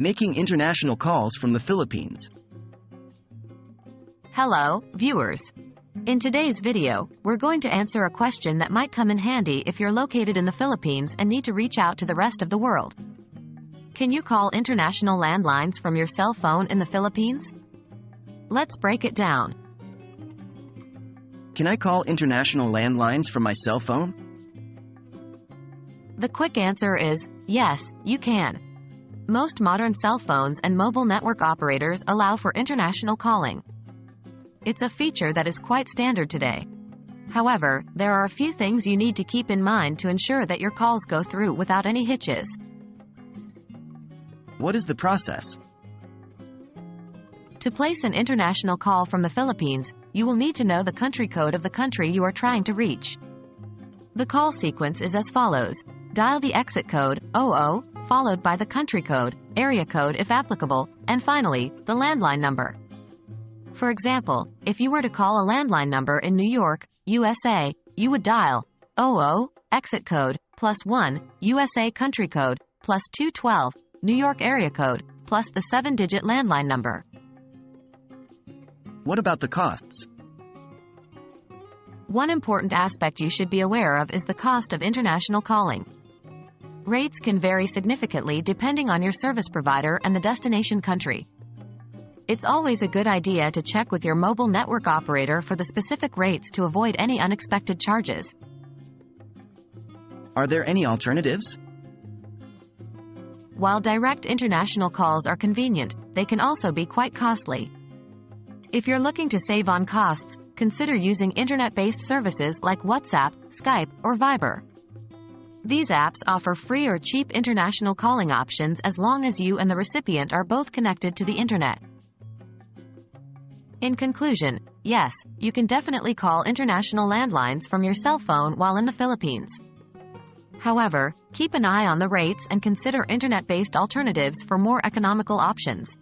Making international calls from the Philippines. Hello, viewers. In today's video, we're going to answer a question that might come in handy if you're located in the Philippines and need to reach out to the rest of the world. Can you call international landlines from your cell phone in the Philippines? Let's break it down. Can I call international landlines from my cell phone? The quick answer is, yes, you can. Most modern cell phones and mobile network operators allow for international calling. It's a feature that is quite standard today. However, there are a few things you need to keep in mind to ensure that your calls go through without any hitches. What is the process? To place an international call from the Philippines, you will need to know the country code of the country you are trying to reach. The call sequence is as follows. Dial the exit code, 00, followed by the country code, area code if applicable, and finally, the landline number. For example, if you were to call a landline number in New York, USA, you would dial 00, exit code, +1, USA country code, +212, New York area code, plus the 7-digit landline number. What about the costs? One important aspect you should be aware of is the cost of international calling. Rates can vary significantly depending on your service provider and the destination country. It's always a good idea to check with your mobile network operator for the specific rates to avoid any unexpected charges. Are there any alternatives? While direct international calls are convenient, they can also be quite costly. If you're looking to save on costs, consider using internet-based services like WhatsApp, Skype, or Viber. These apps offer free or cheap international calling options as long as you and the recipient are both connected to the internet. In conclusion, yes, you can definitely call international landlines from your cell phone while in the Philippines. However, keep an eye on the rates and consider internet-based alternatives for more economical options.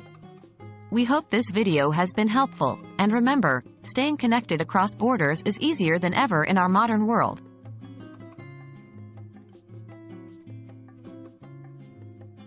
We hope this video has been helpful, and remember, staying connected across borders is easier than ever in our modern world.